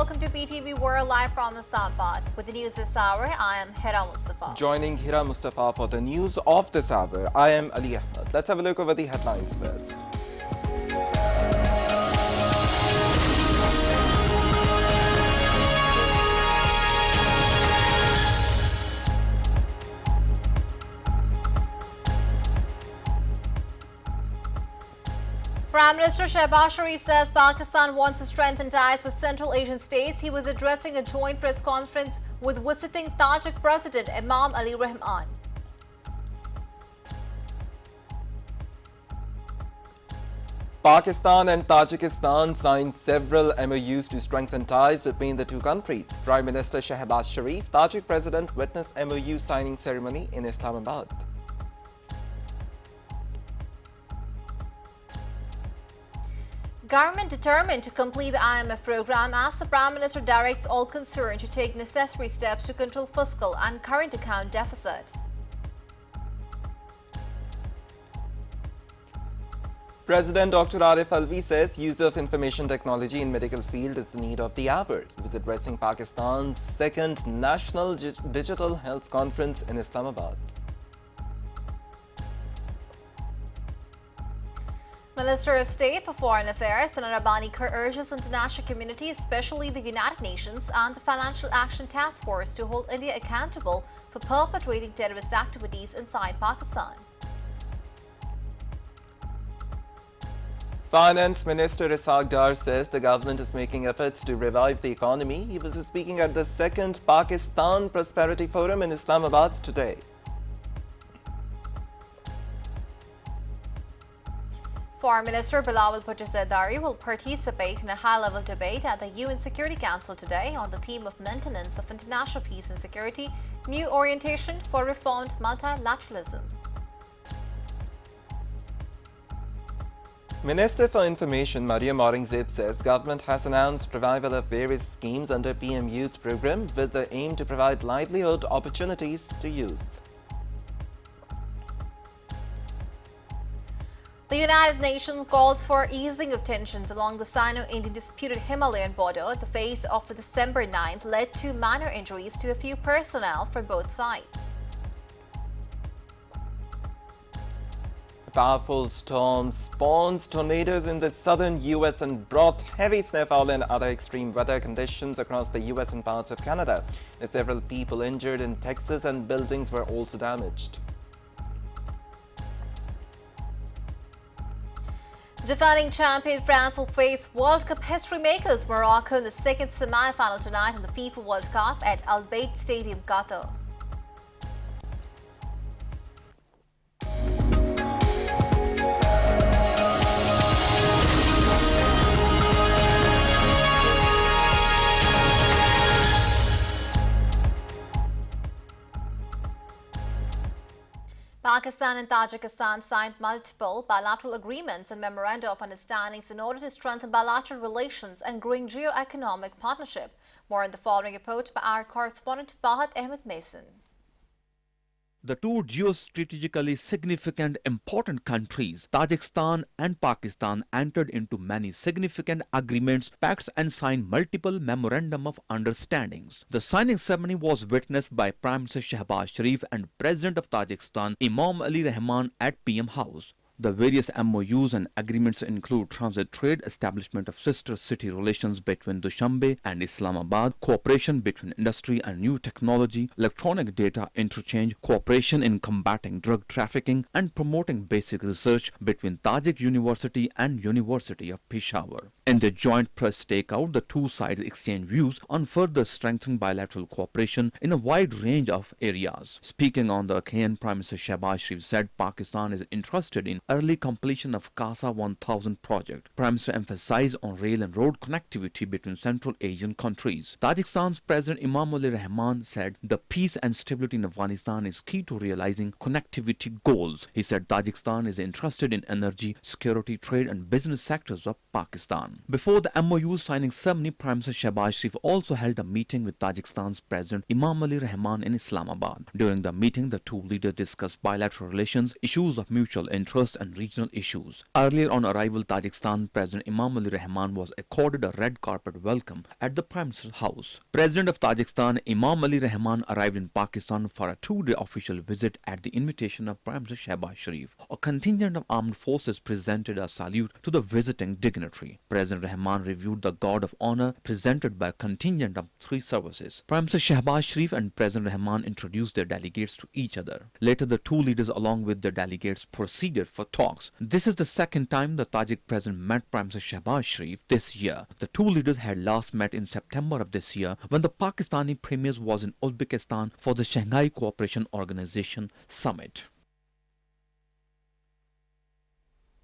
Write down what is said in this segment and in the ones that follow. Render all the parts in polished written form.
welcome to PTV World Live from Islamabad. With the news this hour, I am Hira Mustafa. Joining Hira Mustafa for the news of this hour, I am Ali Ahmed. Let's have a look over the headlines first. Prime Minister Shehbaz Sharif says Pakistan wants to strengthen ties with Central Asian states. He was addressing a joint press conference with visiting Tajik President Imam Ali Rahman. Pakistan and Tajikistan signed several MOUs to strengthen ties between the two countries. Prime Minister Shehbaz Sharif, Tajik President, witnessed MOU signing ceremony in Islamabad. Government determined to complete the IMF program as the Prime Minister directs all concerned to take necessary steps to control fiscal and current account deficit. President Dr. Arif Alvi says use of information technology in medical field is the need of the hour. He was addressing Pakistan's second National Digital Health Conference in Islamabad. Minister of State for Foreign Affairs Sana Rabbani urges international community, especially the United Nations and the Financial Action Task Force, to hold India accountable for perpetrating terrorist activities inside Pakistan. Finance Minister Ishaq Dar says the government is making efforts to revive the economy. He was speaking at the second Pakistan Prosperity Forum in Islamabad today. Foreign Minister Bilawal Bhutto Zardari will participate in a high-level debate at the UN Security Council today on the theme of maintenance of international peace and security, new orientation for reformed multilateralism. Minister for Information Mariam Aurangzeb says government has announced revival of various schemes under PM Youth program with the aim to provide livelihood opportunities to youth. The United Nations calls for easing of tensions along the Sino-Indian disputed Himalayan border. The phase of December 9th led to minor injuries to a few personnel from both sides. A powerful storm spawned tornadoes in the southern U.S. and brought heavy snowfall and other extreme weather conditions across the U.S. and parts of Canada. Several people injured in Texas and buildings were also damaged. Defending champion France will face World Cup history makers Morocco in the second semi-final tonight in the FIFA World Cup at Al Bayt Stadium, Qatar. Pakistan and Tajikistan signed multiple bilateral agreements and memoranda of understandings in order to strengthen bilateral relations and growing geo-economic partnership. More in the following report by our correspondent Fahad Ahmed Mason. The two geostrategically significant important countries, Tajikistan and Pakistan, entered into many significant agreements, pacts and signed multiple memorandum of understandings. The signing ceremony was witnessed by Prime Minister Shehbaz Sharif and President of Tajikistan Imam Ali Rahman at PM House. The various MOUs and agreements include transit trade, establishment of sister city relations between Dushanbe and Islamabad, cooperation between industry and new technology, electronic data interchange, cooperation in combating drug trafficking, and promoting basic research between Tajik University and University of Peshawar. In the joint press stakeout, the two sides exchanged views on further strengthening bilateral cooperation in a wide range of areas. Speaking on the occasion, Prime Minister Shehbaz Sharif said Pakistan is interested in early completion of CASA 1000 project. Prime Minister emphasized on rail and road connectivity between Central Asian countries. Tajikistan's President Imam Ali Rahman said the peace and stability in Afghanistan is key to realizing connectivity goals. He said Tajikistan is interested in energy, security, trade and business sectors of Pakistan. Before the MOU signing ceremony, Prime Minister Shehbaz Sharif also held a meeting with Tajikistan's President Imam Ali Rahman in Islamabad. During the meeting, the two leaders discussed bilateral relations, issues of mutual interest and regional issues. Earlier on arrival, Tajikistan President Imam Ali Rahman was accorded a red carpet welcome at the Prime Minister's house. President of Tajikistan Imam Ali Rahman arrived in Pakistan for a two-day official visit at the invitation of Prime Minister Shehbaz Sharif. A contingent of armed forces presented a salute to the visiting dignitary. President Rahman reviewed the guard of honor presented by a contingent of 3 services. Prime Minister Shehbaz Sharif and President Rahman introduced their delegates to each other. Later, the two leaders along with their delegates proceeded for talks. This is the second time the Tajik president met Prime Minister Shehbaz Sharif this year. The two leaders had last met in September of this year when the Pakistani premier was in Uzbekistan for the Shanghai Cooperation Organization summit.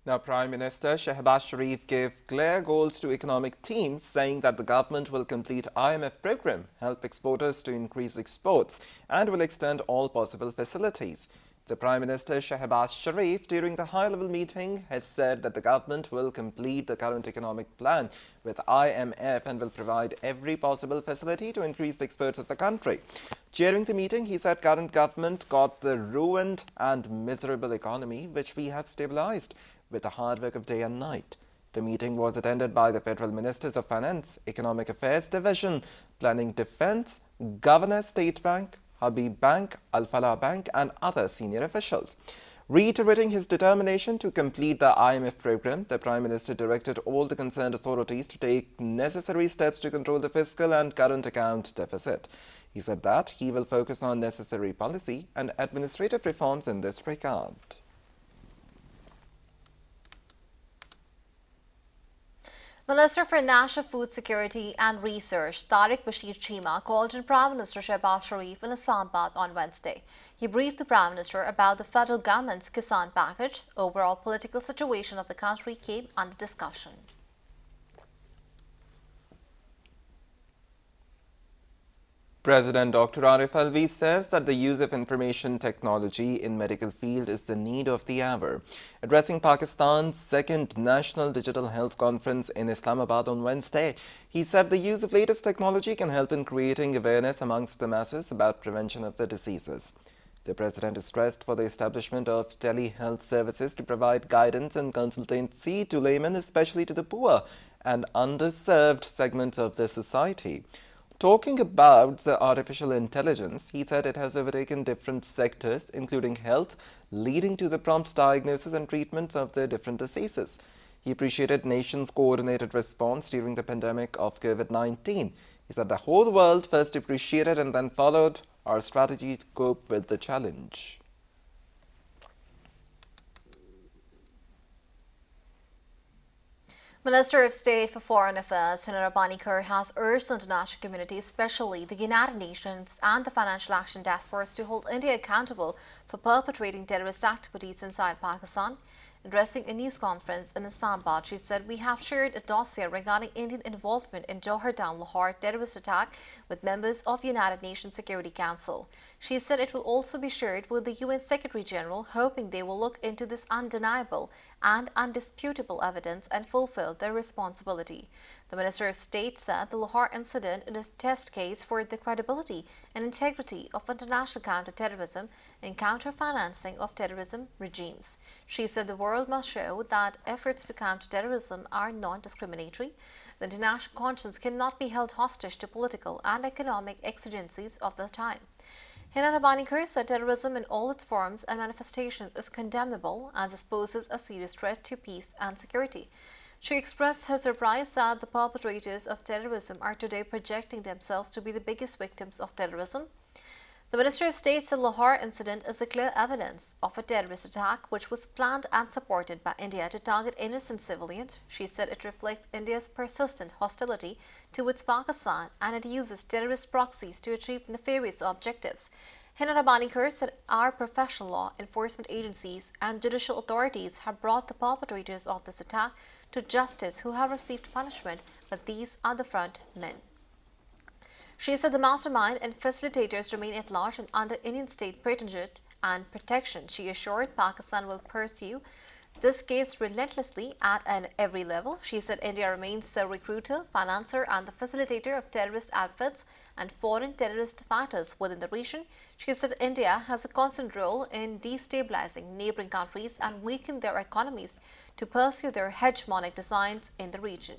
Now, Prime Minister Shehbaz Sharif gave clear goals to economic teams, saying that the government will complete IMF program, help exporters to increase exports, and will extend all possible facilities. The Prime Minister Shehbaz Sharif, during the high-level meeting, has said that the government will complete the current economic plan with IMF and will provide every possible facility to increase the exports of the country. During the meeting, he said current government got the ruined and miserable economy, which we have stabilized with the hard work of day and night. The meeting was attended by the Federal Ministers of Finance, Economic Affairs Division, Planning Defense, Governor State Bank, Habib Bank, Al Falah Bank and other senior officials. Reiterating his determination to complete the IMF program, the Prime Minister directed all the concerned authorities to take necessary steps to control the fiscal and current account deficit. He said that he will focus on necessary policy and administrative reforms in this regard. Minister for National Food Security and Research, Tariq Bashir Chima, called on Prime Minister Shehbaz Sharif in Islamabad on Wednesday. He briefed the Prime Minister about the federal government's Kisan package. Overall political situation of the country came under discussion. President Dr. Arif Alvi says that the use of information technology in medical field is the need of the hour. Addressing Pakistan's second National Digital Health Conference in Islamabad on Wednesday, he said the use of latest technology can help in creating awareness amongst the masses about prevention of the diseases. The President stressed for the establishment of telehealth services to provide guidance and consultancy to laymen, especially to the poor and underserved segments of the society. Talking about the artificial intelligence, he said it has overtaken different sectors, including health, leading to the prompt diagnosis and treatment of the different diseases. He appreciated nation's coordinated response during the pandemic of COVID-19. He said the whole world first appreciated and then followed our strategy to cope with the challenge. Minister of State for Foreign Affairs, Hinar Rabbani Kaur, has urged the international community, especially the United Nations and the Financial Action Task Force, to hold India accountable for perpetrating terrorist activities inside Pakistan. Addressing a news conference in Islamabad, she said, "We have shared a dossier regarding Indian involvement in Johar Down Lahore terrorist attack with members of United Nations Security Council." She said it will also be shared with the UN Secretary General, hoping they will look into this undeniable and undisputable evidence and fulfill their responsibility. The Minister of State said the Lahore incident is a test case for the credibility and integrity of international counter-terrorism and counter-financing of terrorism regimes. She said the world must show that efforts to counter terrorism are non-discriminatory. The international conscience cannot be held hostage to political and economic exigencies of the time. Hinar Rabbani Kaur said terrorism in all its forms and manifestations is condemnable as it poses a serious threat to peace and security. She expressed her surprise that the perpetrators of terrorism are today projecting themselves to be the biggest victims of terrorism. The Minister of State said the Lahore incident is a clear evidence of a terrorist attack which was planned and supported by India to target innocent civilians. She said it reflects India's persistent hostility towards Pakistan and it uses terrorist proxies to achieve nefarious objectives. Hinar Rabbani Kaur said our professional law enforcement agencies and judicial authorities have brought the perpetrators of this attack to justice who have received punishment, but these are the front men. She said the mastermind and facilitators remain at large and under Indian state patronage and protection. She assured Pakistan will pursue this case relentlessly at every level. She said India remains the recruiter, financer, and the facilitator of terrorist outfits and foreign terrorist fighters within the region. She said India has a constant role in destabilizing neighboring countries and weaken their economies to pursue their hegemonic designs in the region.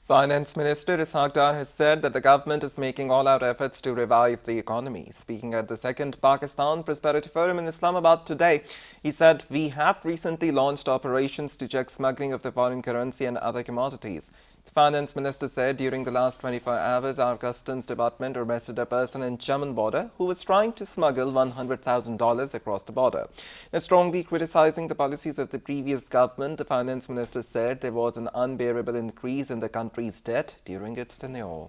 Finance Minister Ishaq Dar has said that the government is making all-out efforts to revive the economy. Speaking at the second Pakistan Prosperity Forum in Islamabad today, he said, "We have recently launched operations to check smuggling of the foreign currency and other commodities." The Finance Minister said during the last 24 hours, our Customs Department arrested a person in Chaman border who was trying to smuggle $100,000 across the border. Now, strongly criticizing the policies of the previous government, the Finance Minister said there was an unbearable increase in the country's debt during its tenure.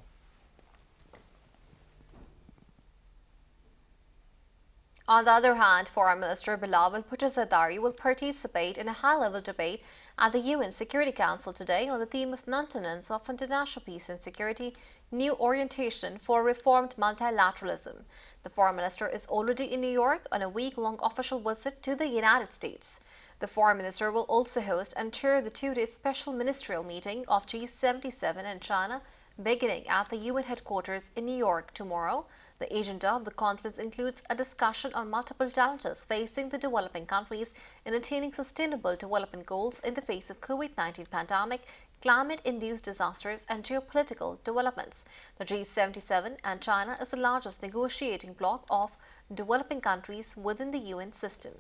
On the other hand, Foreign Minister Bilawal Bhutto Zardari will participate in a high-level debate at the UN Security Council today on the theme of maintenance of international peace and security, new orientation for reformed multilateralism. The Foreign Minister is already in New York on a week-long official visit to the United States. The Foreign Minister will also host and chair the two-day special ministerial meeting of G77 in China, beginning at the UN headquarters in New York tomorrow. The agenda of the conference includes a discussion on multiple challenges facing the developing countries in attaining sustainable development goals in the face of COVID-19 pandemic, climate-induced disasters and geopolitical developments. The G77 and China is the largest negotiating bloc of developing countries within the UN system.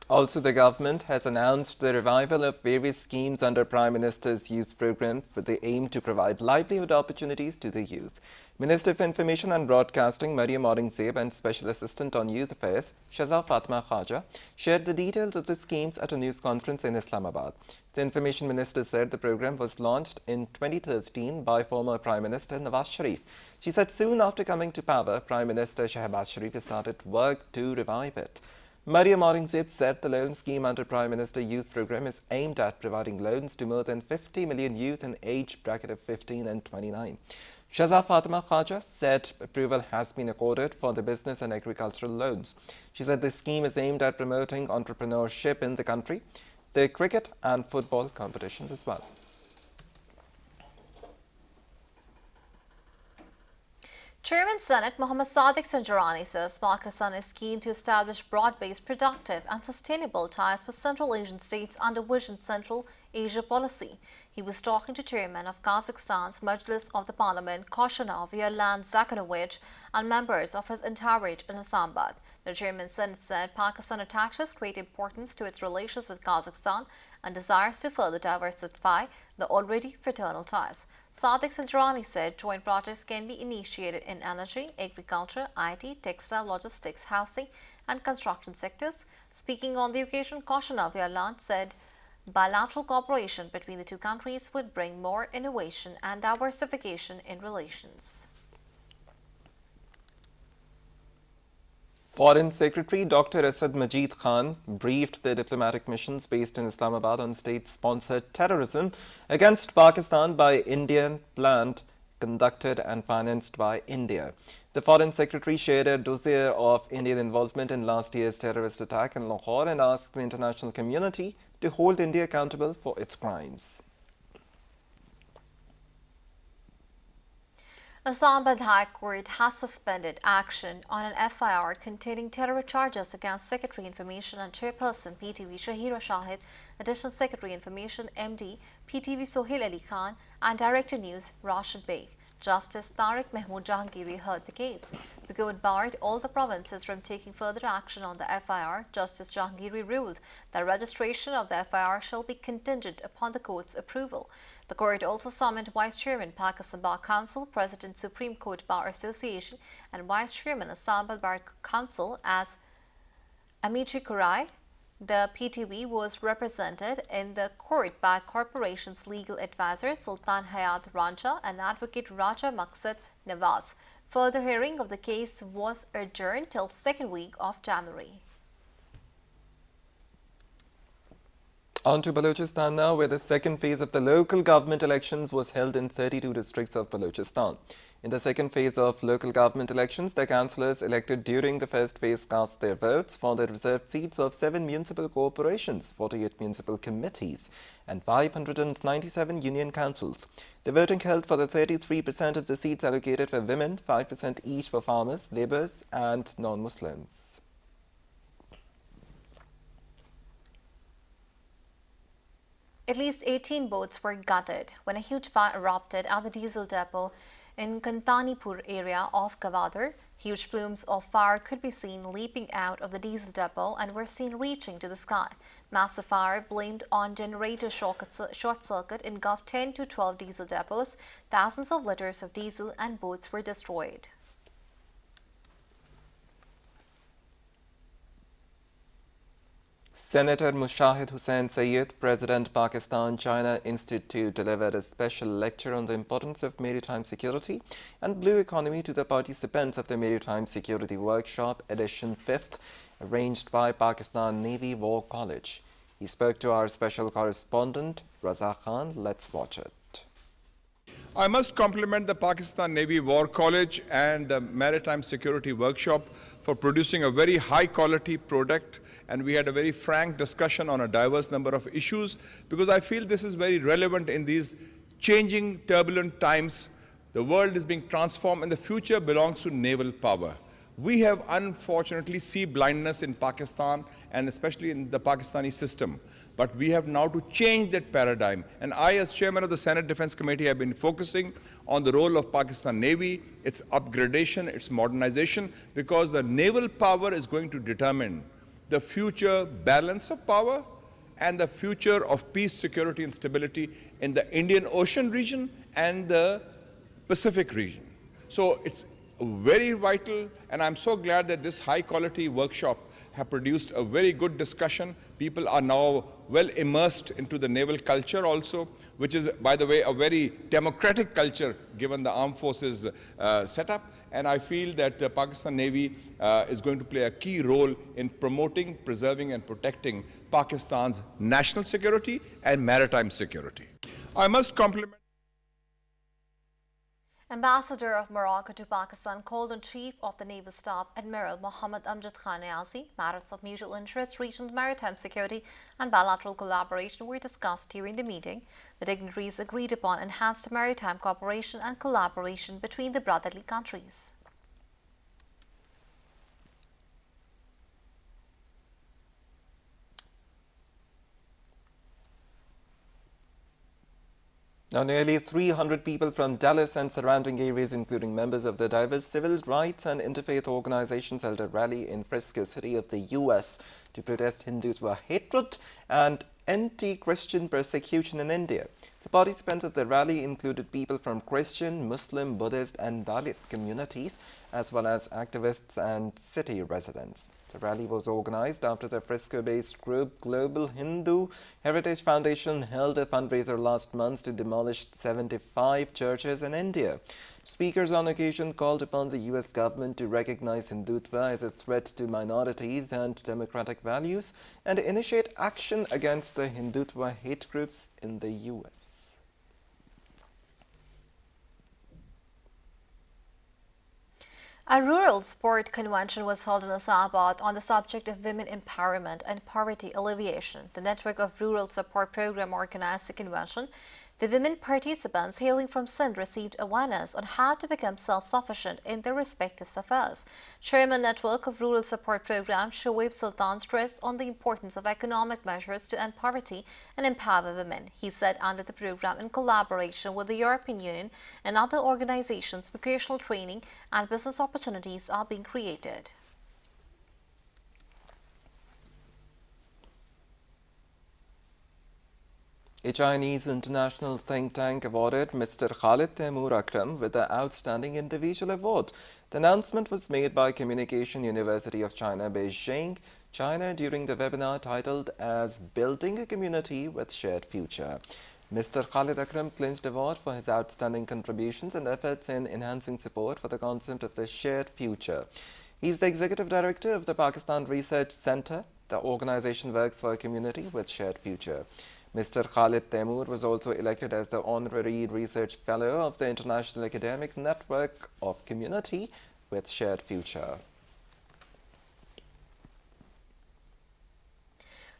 Also, the government has announced the revival of various schemes under Prime Minister's Youth Programme with the aim to provide livelihood opportunities to the youth. Minister for Information and Broadcasting Maryam Aurangzeb and Special Assistant on Youth Affairs Shahzad Fatima Khaja shared the details of the schemes at a news conference in Islamabad. The Information Minister said the programme was launched in 2013 by former Prime Minister Nawaz Sharif. She said soon after coming to power, Prime Minister Shehbaz Sharif started work to revive it. Maryam Aurangzeb said the loan scheme under Prime Minister Youth Programme is aimed at providing loans to more than 50 million youth in age bracket of 15 and 29. Shahzad Fatima Khaja said approval has been accorded for the business and agricultural loans. She said this scheme is aimed at promoting entrepreneurship in the country, the cricket and football competitions as well. Chairman Senate Mohammad Sadiq Sanjarani says Pakistan is keen to establish broad-based, productive and sustainable ties with Central Asian states under Vision Central Asia policy. He was talking to Chairman of Kazakhstan's Majlis of the Parliament, Koshanov Yerlan Zakhanovich, and members of his entourage in Islamabad. The Chairman Senate said Pakistan attaches great importance to its relations with Kazakhstan and desires to further diversify the already fraternal ties. Sadiq Sanjarani said joint projects can be initiated in energy, agriculture, IT, textile, logistics, housing and construction sectors. Speaking on the occasion, Koshanov Yerlan said bilateral cooperation between the two countries would bring more innovation and diversification in relations. Foreign Secretary Dr. Asad Majid Khan briefed the diplomatic missions based in Islamabad on state-sponsored terrorism against Pakistan by Indian planned, conducted and financed by India. The Foreign Secretary shared a dossier of Indian involvement in last year's terrorist attack in Lahore and asked the international community to hold India accountable for its crimes. Islamabad High Court has suspended action on an FIR containing terror charges against Secretary Information and Chairperson PTV Shahira Shahid, Additional Secretary Information MD PTV Sohail Ali Khan and Director News Rashid Beg. Justice Tariq Mahmood Jahangiri heard the case. The court barred all the provinces from taking further action on the FIR. Justice Jahangiri ruled that registration of the FIR shall be contingent upon the court's approval. The court also summoned Vice Chairman Pakistan Bar Council, President Supreme Court Bar Association and Vice Chairman Islamabad Bar Council as Amici Kurai. The PTV was represented in the court by corporation's legal advisor Sultan Hayat Rancha and Advocate Raja Maqsad Nawaz. Further hearing of the case was adjourned till second week of January. On to Balochistan now, where the second phase of the local government elections was held in 32 districts of Balochistan. In the second phase of local government elections, the councillors elected during the first phase cast their votes for the reserved seats of 7 municipal corporations, 48 municipal committees and 597 union councils. The voting held for the 33% of the seats allocated for women, 5% each for farmers, labourers and non-Muslims. At least 18 boats were gutted when a huge fire erupted at the diesel depot in Kantanipur area of Gavadar. Huge plumes of fire could be seen leaping out of the diesel depot and were seen reaching to the sky. Massive fire blamed on generator short circuit engulfed 10 to 12 diesel depots. Thousands of litres of diesel and boats were destroyed. Senator Mushahid Hussain Sayyid, President Pakistan-China Institute, delivered a special lecture on the importance of maritime security and blue economy to the participants of the Maritime Security Workshop Edition 5th, arranged by Pakistan Navy War College. He spoke to our special correspondent, Raza Khan. Let's watch it. I must compliment the Pakistan Navy War College and the Maritime Security Workshop for producing a very high-quality product, and we had a very frank discussion on a diverse number of issues, because I feel this is very relevant in these changing, turbulent times. The world is being transformed and the future belongs to naval power. We have unfortunately sea blindness in Pakistan and especially in the Pakistani system. But we have now to change that paradigm. And I, as chairman of the Senate Defense Committee, have been focusing on the role of Pakistan Navy, its upgradation, its modernization, because the naval power is going to determine the future balance of power and the future of peace, security and stability in the Indian Ocean region and the Pacific region. So it's very vital, and I'm so glad that this high-quality workshop have produced a very good discussion. People are now well immersed into the naval culture also, which is, by the way, a very democratic culture given the armed forces setup. And I feel that the Pakistan Navy is going to play a key role in promoting, preserving and protecting Pakistan's national security and maritime security. I must compliment Ambassador of Morocco to Pakistan called on Chief of the Naval Staff Admiral Mohammed Amjad Khan Niazi. Matters of mutual interest, regional maritime security and bilateral collaboration were discussed during the meeting. The dignitaries agreed upon enhanced maritime cooperation and collaboration between the brotherly countries. Now, nearly 300 people from Dallas and surrounding areas, including members of the diverse civil rights and interfaith organizations, held a rally in Frisco City of the U.S. to protest Hindutva hatred and anti-Christian persecution in India. The participants of the rally included people from Christian, Muslim, Buddhist and Dalit communities, as well as activists and city residents. The rally was organized after the Frisco-based group Global Hindu Heritage Foundation held a fundraiser last month to demolish 75 churches in India. Speakers on occasion called upon the U.S. government to recognize Hindutva as a threat to minorities and democratic values and initiate action against the Hindutva hate groups in the U.S. A rural sport convention was held in Islamabad on the subject of women empowerment and poverty alleviation. The network of rural support program organized the convention. The women participants hailing from Sindh received awareness on how to become self-sufficient in their respective affairs. Chairman Network of Rural Support Program Shoaib Sultan stressed on the importance of economic measures to end poverty and empower women. He said under the program, in collaboration with the European Union and other organizations, vocational training and business opportunities are being created. A Chinese international think tank awarded Mr. Khalid Taimur Akram with the Outstanding Individual Award. The announcement was made by Communication University of China, Beijing, China, during the webinar titled as Building a Community with Shared Future. Mr. Khalid Akram clinched the award for his outstanding contributions and efforts in enhancing support for the concept of the shared future. He is the Executive Director of the Pakistan Research Center, The organization works for a community with shared future. Mr. Khalid Taimur was also elected as the Honorary Research Fellow of the International Academic Network of Community with Shared Future.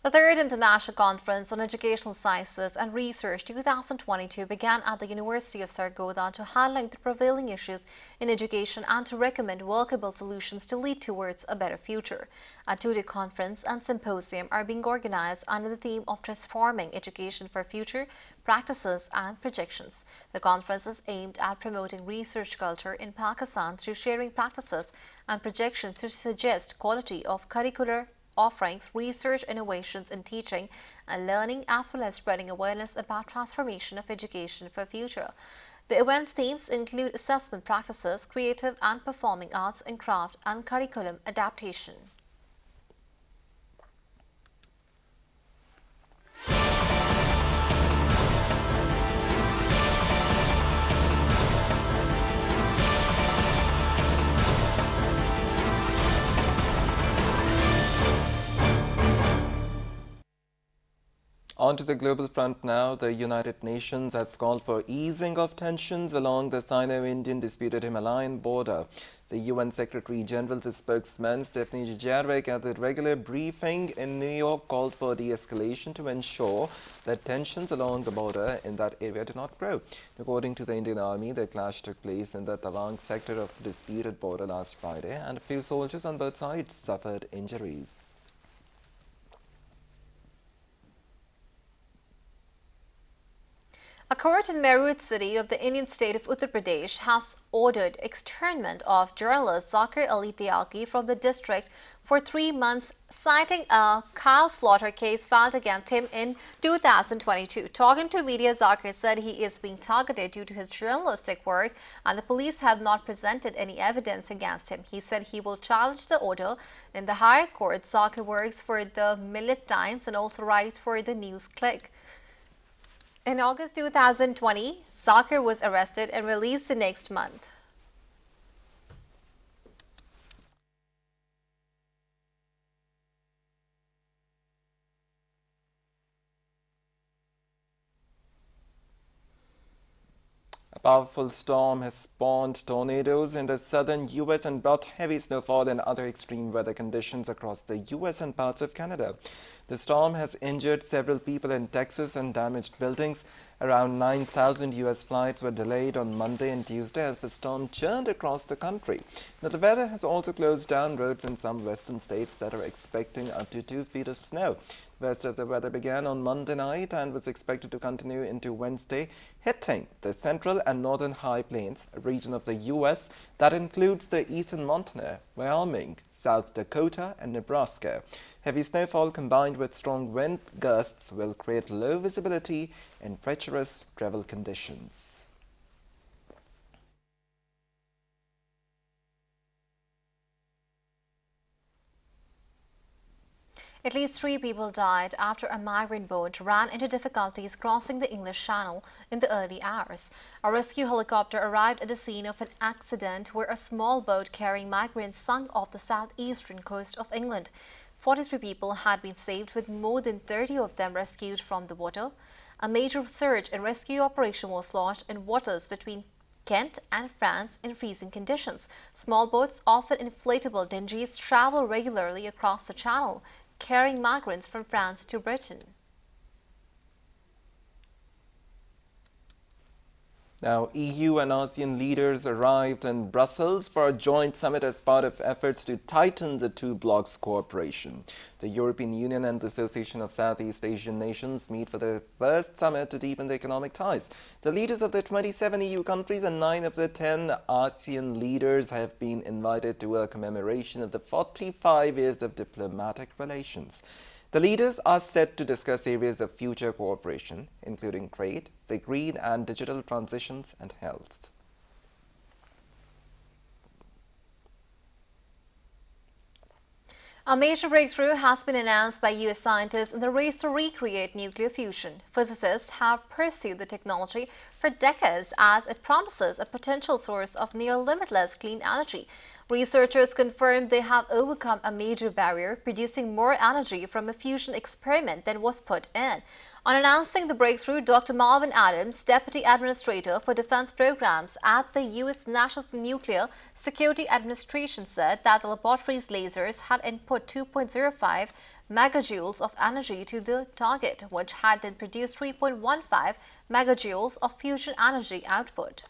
The third International Conference on Educational Sciences and Research 2022 began at the University of Sargodha to highlight the prevailing issues in education and to recommend workable solutions to lead towards a better future. A two-day conference and symposium are being organized under the theme of transforming education for future practices and projections. The conference is aimed at promoting research culture in Pakistan through sharing practices and projections to suggest quality of curricular offerings, research innovations in teaching and learning, as well as spreading awareness about transformation of education for future. The event's themes include assessment practices, creative and performing arts and craft, and curriculum adaptation. On to the global front now. The United Nations has called for easing of tensions along the Sino-Indian disputed Himalayan border. The UN Secretary General's spokesman Stephanie Dujarric at a regular briefing in New York called for de-escalation to ensure that tensions along the border in that area do not grow. According to the Indian Army, the clash took place in the Tawang sector of the disputed border last Friday, and a few soldiers on both sides suffered injuries. A court in Meerut city of the Indian state of Uttar Pradesh has ordered externment of journalist Zakir Ali Tyagi from the district for 3 months, citing a cow slaughter case filed against him in 2022. Talking to media, Zakir said he is being targeted due to his journalistic work and the police have not presented any evidence against him. He said he will challenge the order in the higher court. Zakir works for the Millet Times and also writes for the News Click. In August 2020, Zakir was arrested and released the next month. A powerful storm has spawned tornadoes in the southern U.S. and brought heavy snowfall and other extreme weather conditions across the U.S. and parts of Canada. The storm has injured several people in Texas and damaged buildings. Around 9,000 U.S. flights were delayed on Monday and Tuesday as the storm churned across the country. Now, the weather has also closed down roads in some western states that are expecting up to 2 feet of snow. The worst of the weather began on Monday night and was expected to continue into Wednesday, hitting the central and northern high plains, a region of the U.S. that includes the eastern Montana, Wyoming, South Dakota and Nebraska. Heavy snowfall combined with strong wind gusts will create low visibility and treacherous travel conditions. At least 3 people died after a migrant boat ran into difficulties crossing the English Channel in the early hours. A rescue helicopter arrived at the scene of an accident where a small boat carrying migrants sunk off the southeastern coast of England. 43 people had been saved, with more than 30 of them rescued from the water. A major search and rescue operation was launched in waters between Kent and France in freezing conditions. Small boats, often inflatable dinghies, travel regularly across the channel, carrying migrants from France to Britain. Now, EU and ASEAN leaders arrived in Brussels for a joint summit as part of efforts to tighten the two blocs' cooperation. The European Union and the Association of Southeast Asian Nations meet for the first summit to deepen the economic ties. The leaders of the 27 EU countries and 9 of the 10 ASEAN leaders have been invited to a commemoration of the 45 years of diplomatic relations. The leaders are set to discuss areas of future cooperation, including trade, the green and digital transitions, and health. A major breakthrough has been announced by U.S. scientists in the race to recreate nuclear fusion. Physicists have pursued the technology for decades as it promises a potential source of near-limitless clean energy. Researchers confirmed they have overcome a major barrier, producing more energy from a fusion experiment than was put in. On announcing the breakthrough, Dr. Marvin Adams, Deputy Administrator for Defense Programs at the U.S. National Nuclear Security Administration, said that the laboratory's lasers had input 2.05 megajoules of energy to the target, which had then produced 3.15 megajoules of fusion energy output.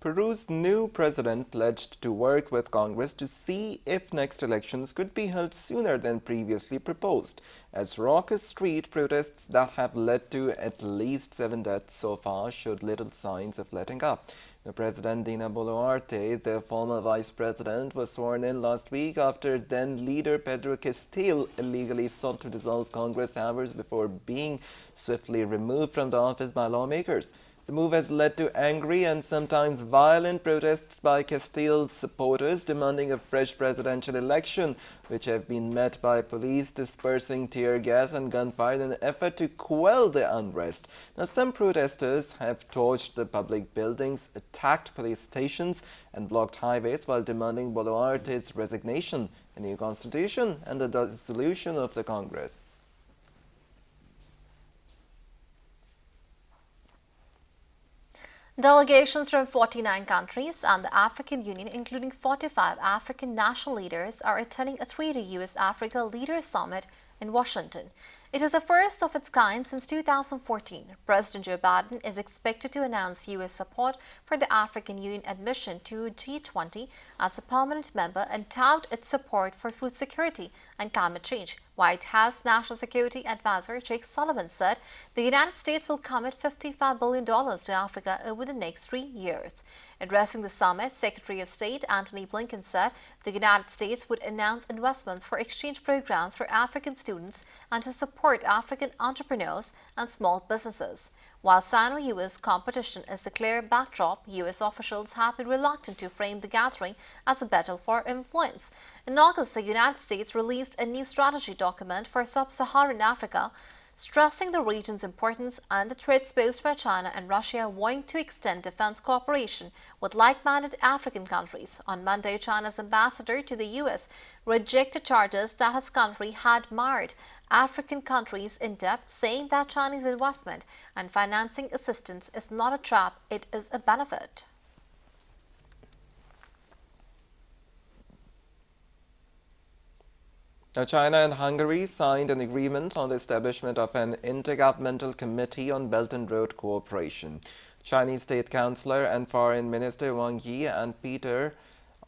Peru's new president pledged to work with Congress to see if next elections could be held sooner than previously proposed, as raucous street protests that have led to at least 7 deaths so far showed little signs of letting up. The President Dina Boluarte, the former vice president, was sworn in last week after then-leader Pedro Castillo illegally sought to dissolve Congress hours before being swiftly removed from the office by lawmakers. The move has led to angry and sometimes violent protests by Castillo's supporters demanding a fresh presidential election, which have been met by police dispersing tear gas and gunfire in an effort to quell the unrest. Now, some protesters have torched the public buildings, attacked police stations, and blocked highways while demanding Boluarte's resignation, a new constitution, and the dissolution of the Congress. Delegations from 49 countries and the African Union, including 45 African national leaders, are attending a 3-day U.S.-Africa Leaders Summit in Washington. It is the first of its kind since 2014. President Joe Biden is expected to announce U.S. support for the African Union admission to G20 as a permanent member and tout its support for food security and climate change. White House National Security Advisor Jake Sullivan said the United States will commit $55 billion to Africa over the next 3 years. Addressing the summit, Secretary of State Antony Blinken said the United States would announce investments for exchange programs for African students and to support African entrepreneurs and small businesses. While Sino-U.S. competition is a clear backdrop, U.S. officials have been reluctant to frame the gathering as a battle for influence. In August, the United States released a new strategy document for sub-Saharan Africa, stressing the region's importance and the threats posed by China and Russia wanting to extend defense cooperation with like-minded African countries. On Monday, China's ambassador to the U.S. rejected charges that his country had marred African countries in debt, saying that Chinese investment and financing assistance is not a trap, it is a benefit. Now, China and Hungary signed an agreement on the establishment of an intergovernmental committee on Belt and Road cooperation. Chinese State Councillor and Foreign Minister Wang Yi and Peter,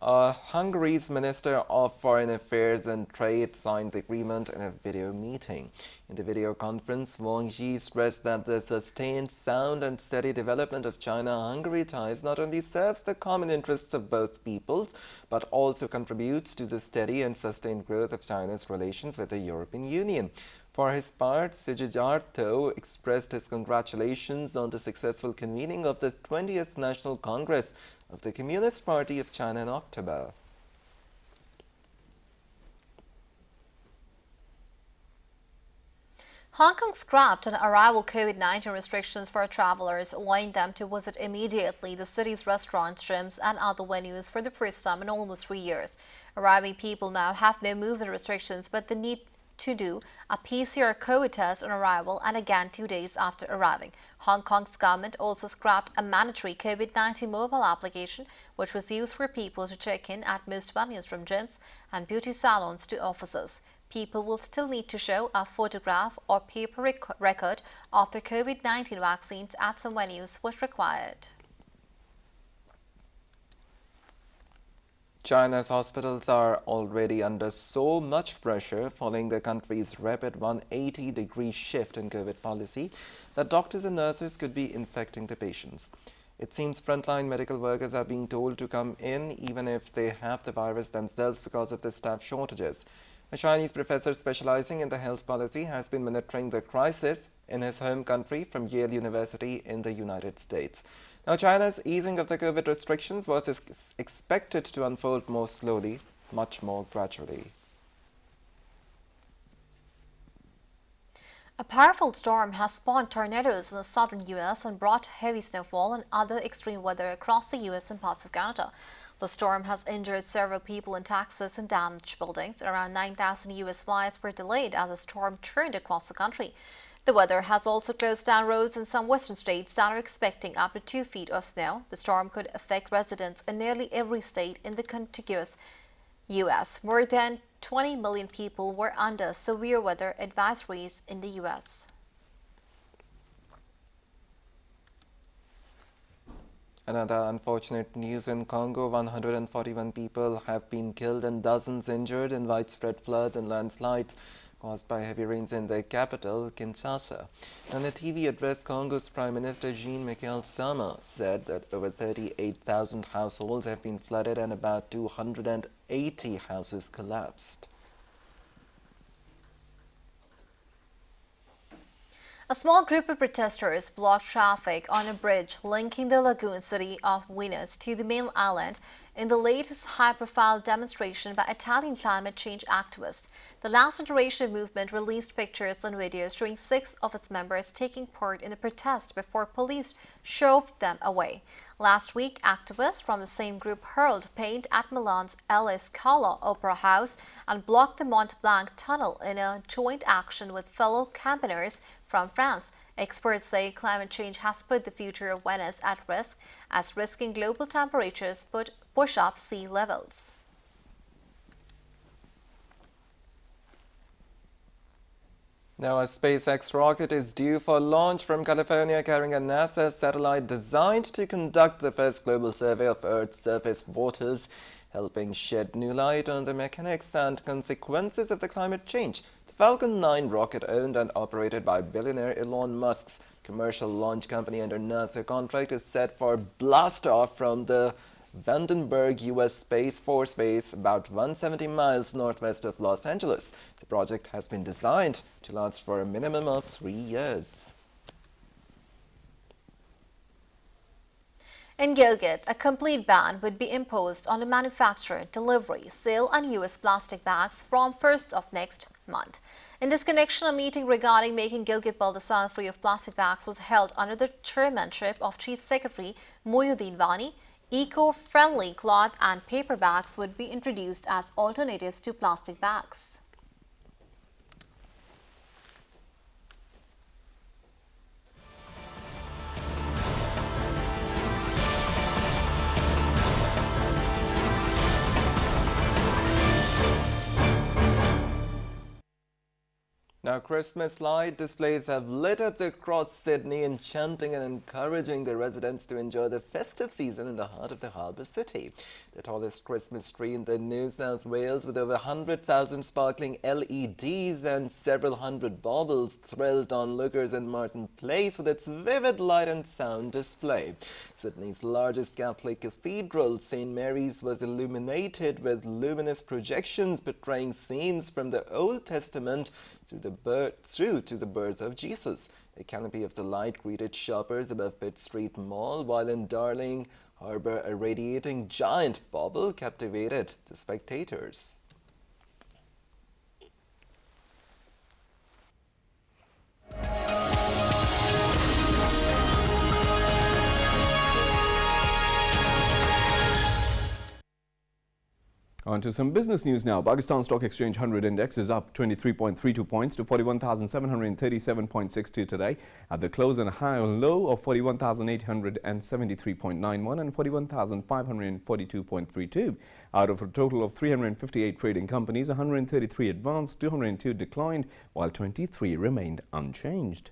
Hungary's Minister of Foreign Affairs and Trade, signed the agreement in a video meeting. In the video conference, Wang Yi stressed that the sustained, sound and steady development of China-Hungary ties not only serves the common interests of both peoples, but also contributes to the steady and sustained growth of China's relations with the European Union. For his part, Sujijarto expressed his congratulations on the successful convening of the 20th National Congress of the Communist Party of China in October. Hong Kong scrapped on arrival COVID-19 restrictions for travelers, allowing them to visit immediately the city's restaurants, gyms and other venues for the first time in almost 3 years. Arriving people now have no movement restrictions, but they need to do a PCR COVID test on arrival and again 2 days after arriving. Hong Kong's government also scrapped a mandatory COVID-19 mobile application, which was used for people to check in at most venues, from gyms and beauty salons to offices. People will still need to show a photograph or paper record of their COVID-19 vaccines at some venues which required. China's hospitals are already under so much pressure following the country's rapid 180-degree shift in COVID policy that doctors and nurses could be infecting the patients. It seems frontline medical workers are being told to come in even if they have the virus themselves because of the staff shortages. A Chinese professor specializing in the health policy has been monitoring the crisis in his home country from Yale University in the United States. Now, China's easing of the COVID restrictions was expected to unfold more slowly, much more gradually. A powerful storm has spawned tornadoes in the southern U.S. and brought heavy snowfall and other extreme weather across the U.S. and parts of Canada. The storm has injured several people in Texas and damaged buildings. Around 9,000 U.S. flights were delayed as the storm churned across the country. The weather has also closed down roads in some western states that are expecting up to 2 feet of snow. The storm could affect residents in nearly every state in the contiguous U.S. More than 20 million people were under severe weather advisories in the U.S. Another unfortunate news in Congo, 141 people have been killed and dozens injured in widespread floods and landslides caused by heavy rains in the capital, Kinshasa. In a TV address, Congo's Prime Minister Jean-Michel Sama said that over 38,000 households have been flooded and about 280 houses collapsed. A small group of protesters blocked traffic on a bridge linking the lagoon city of Venice to the main island in the latest high-profile demonstration by Italian climate change activists. The Last Generation movement released pictures and videos showing 6 of its members taking part in the protest before police shoved them away. Last week, activists from the same group hurled paint at Milan's La Scala Opera House and blocked the Mont Blanc tunnel in a joint action with fellow campaigners from France. Experts say climate change has put the future of Venice at risk, as risking global temperatures push up sea levels. Now, a SpaceX rocket is due for launch from California, carrying a NASA satellite designed to conduct the first global survey of Earth's surface waters, helping shed new light on the mechanics and consequences of the climate change. The Falcon 9 rocket, owned and operated by billionaire Elon Musk's commercial launch company under NASA contract, is set for blast-off from the Vandenberg U.S. Space Force Base, about 170 miles northwest of Los Angeles. The project has been designed to last for a minimum of 3 years. In Gilgit, a complete ban would be imposed on the manufacture, delivery, sale and use plastic bags from 1st of next month. In this connection, a meeting regarding making Gilgit-Baltistan free of plastic bags was held under the chairmanship of Chief Secretary Mohyuddin Wani. Eco-friendly cloth and paper bags would be introduced as alternatives to plastic bags. Now, Christmas light displays have lit up across Sydney, enchanting and encouraging the residents to enjoy the festive season in the heart of the harbour city. The tallest Christmas tree in the New South Wales, with over 100,000 sparkling LEDs and several hundred baubles, thrilled onlookers in Martin Place with its vivid light and sound display. Sydney's largest Catholic cathedral, St. Mary's, was illuminated with luminous projections portraying scenes from the Old Testament through to the birth of Jesus. A canopy of the light greeted shoppers above Pitt Street Mall, while in Darling Harbour a radiating giant bauble captivated the spectators. On to some business news now. Pakistan Stock Exchange 100 Index is up 23.32 points to 41,737.62 today at the close, and a high and low of 41,873.91 and 41,542.32. Out of a total of 358 trading companies, 133 advanced, 202 declined, while 23 remained unchanged.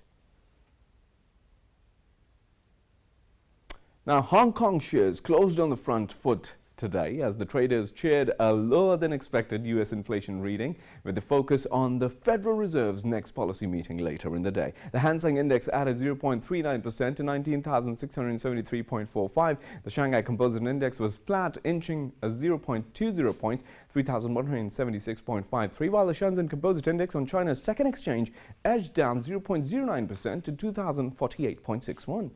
Now, Hong Kong shares closed on the front foot today as the traders cheered a lower than expected U.S. inflation reading, with the focus on the Federal Reserve's next policy meeting later in the day. The Hang Seng Index added 0.39% to 19,673.45. The Shanghai Composite Index was flat, inching a 0.20 point, 3,176.53, while the Shenzhen Composite Index on China's second exchange edged down 0.09% to 2,048.61.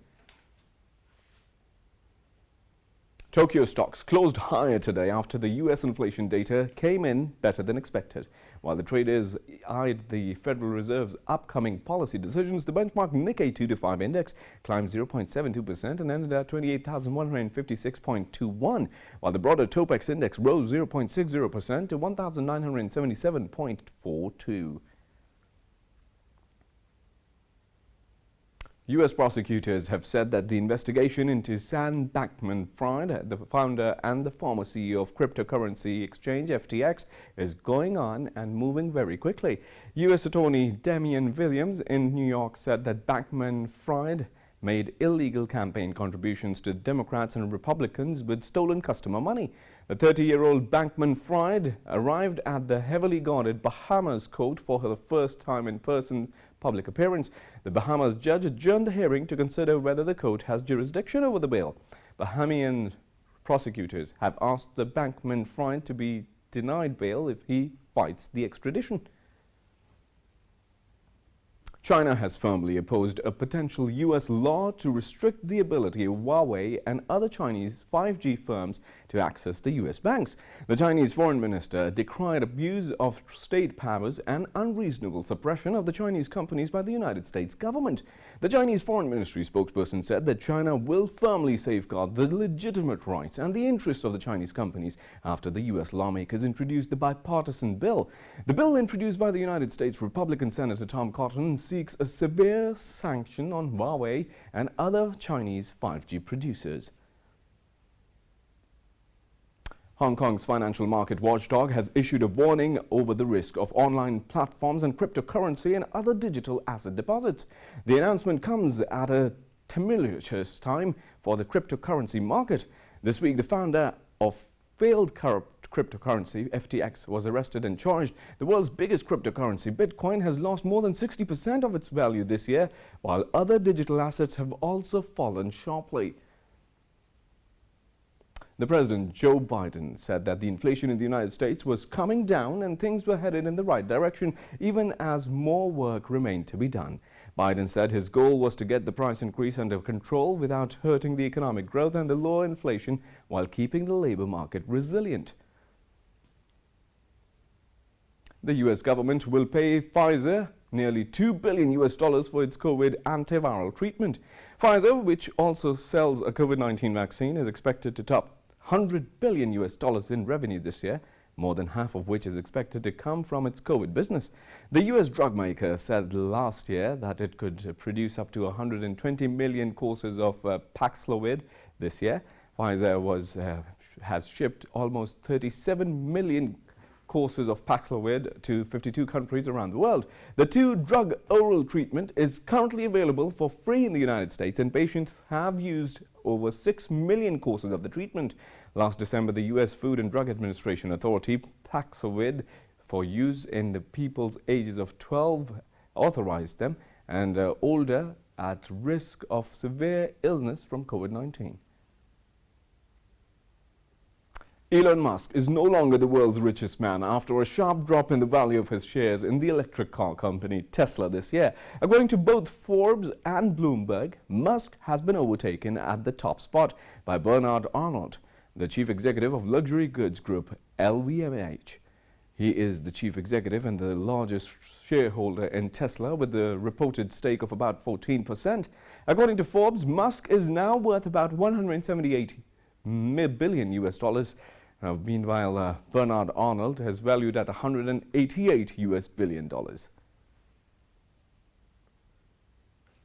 Tokyo stocks closed higher today after the U.S. inflation data came in better than expected. While the traders eyed the Federal Reserve's upcoming policy decisions, the benchmark Nikkei 225 index climbed 0.72% and ended at 28,156.21, while the broader Topex index rose 0.60% to 1,977.42. U.S. prosecutors have said that the investigation into Sam Bankman-Fried, the founder and the former CEO of cryptocurrency exchange FTX, is going on and moving very quickly. U.S. Attorney Damian Williams in New York said that Bankman-Fried made illegal campaign contributions to Democrats and Republicans with stolen customer money. The 30-year-old Bankman-Fried arrived at the heavily guarded Bahamas court for her first time in person public appearance. The Bahamas judge adjourned the hearing to consider whether the court has jurisdiction over the bail. Bahamian prosecutors have asked the Bankman-Fried to be denied bail if he fights the extradition. China has firmly opposed a potential U.S. law to restrict the ability of Huawei and other Chinese 5G firms to access the U.S. banks. The Chinese foreign minister decried abuse of state powers and unreasonable suppression of the Chinese companies by the United States government. The Chinese Foreign Ministry spokesperson said that China will firmly safeguard the legitimate rights and the interests of the Chinese companies after the U.S. lawmakers introduced the bipartisan bill. The bill, introduced by the United States Republican Senator Tom Cotton, seeks a severe sanction on Huawei and other Chinese 5G producers. Hong Kong's financial market watchdog has issued a warning over the risk of online platforms and cryptocurrency and other digital asset deposits. The announcement comes at a tumultuous time for the cryptocurrency market. This week, the founder of failed cryptocurrency, FTX, was arrested and charged. The world's biggest cryptocurrency, Bitcoin, has lost more than 60% of its value this year, while other digital assets have also fallen sharply. The President, Joe Biden, said that the inflation in the United States was coming down and things were headed in the right direction, even as more work remained to be done. Biden said his goal was to get the price increase under control without hurting the economic growth and the lower inflation, while keeping the labor market resilient. The U.S. government will pay Pfizer nearly $2 billion for its COVID antiviral treatment. Pfizer, which also sells a COVID-19 vaccine, is expected to top $100 billion in revenue this year, more than half of which is expected to come from its COVID business. The U.S. drug maker said last year that it could produce up to 120 million courses of Paxlovid this year. Pfizer has shipped almost 37 million courses of Paxlovid to 52 countries around the world. The two-drug oral treatment is currently available for free in the United States, and patients have used over 6 million courses of the treatment. Last December, the U.S. Food and Drug Administration authority Paxlovid for use in the people's ages of 12 authorized them and older at risk of severe illness from COVID-19. Elon Musk is no longer the world's richest man after a sharp drop in the value of his shares in the electric car company Tesla this year. According to both Forbes and Bloomberg, Musk has been overtaken at the top spot by Bernard Arnault, the chief executive of luxury goods group LVMH. He is the chief executive and the largest shareholder in Tesla, with a reported stake of about 14%. According to Forbes, Musk is now worth about $178 billion. Meanwhile, Bernard Arnault is valued at $188 billion.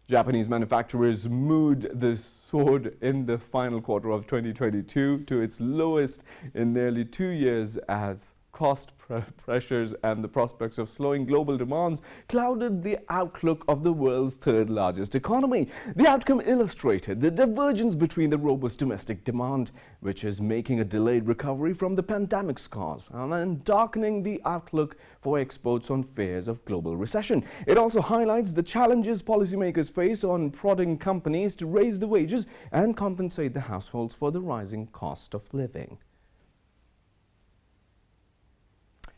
Japanese manufacturers moved the sword in the final quarter of 2022 to its lowest in nearly 2 years as cost pressures and the prospects of slowing global demands clouded the outlook of the world's third largest economy. The outcome illustrated the divergence between the robust domestic demand, which is making a delayed recovery from the pandemic scars, and darkening the outlook for exports on fears of global recession. It also highlights the challenges policymakers face on prodding companies to raise the wages and compensate the households for the rising cost of living.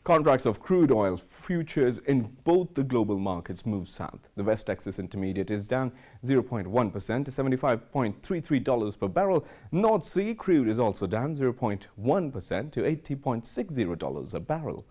Contracts of crude oil futures in both the global markets move south. The West Texas Intermediate is down 0.1% to $75.33 per barrel. North Sea crude is also down 0.1% to $80.60 a barrel.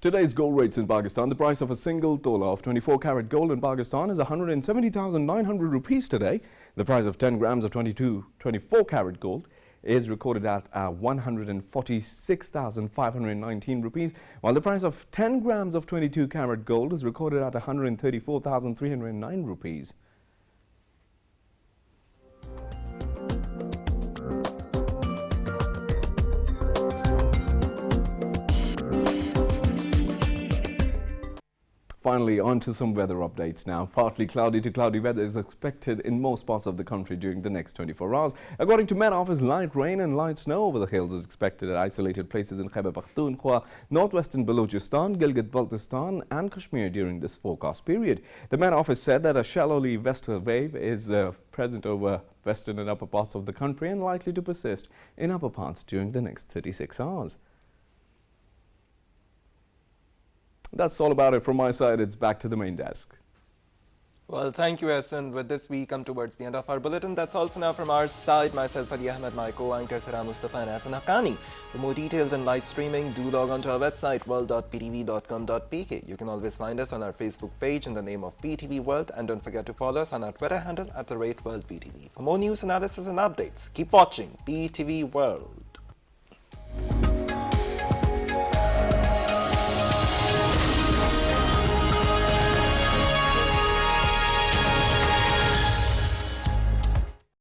Today's gold rates in Pakistan. The price of a single tola of 24-karat gold in Pakistan is 170,900 rupees today. The price of 10 grams of 24-karat gold is recorded at 146,519 rupees, while the price of 10 grams of 22-karat gold is recorded at 134,309 rupees. Finally, on to some weather updates now. Partly cloudy to cloudy weather is expected in most parts of the country during the next 24 hours. According to Met Office, light rain and light snow over the hills is expected at isolated places in Khyber Pakhtunkhwa, northwestern Balochistan, Gilgit-Baltistan and Kashmir during this forecast period. The Met Office said that a shallowly western wave is present over western and upper parts of the country and likely to persist in upper parts during the next 36 hours. That's all about it from my side. It's back to the main desk. Well, thank you, Hassan. With this, we come towards the end of our bulletin. That's all for now from our side. Myself, Ali Ahmed, my co-anchor, Sarah Mustafa and Hassan Haqqani. For more details and live streaming, do log on to our website, world.ptv.com.pk. You can always find us on our Facebook page in the name of PTV World. And don't forget to follow us on our Twitter handle @WorldPTV. For more news, analysis and updates, keep watching PTV World.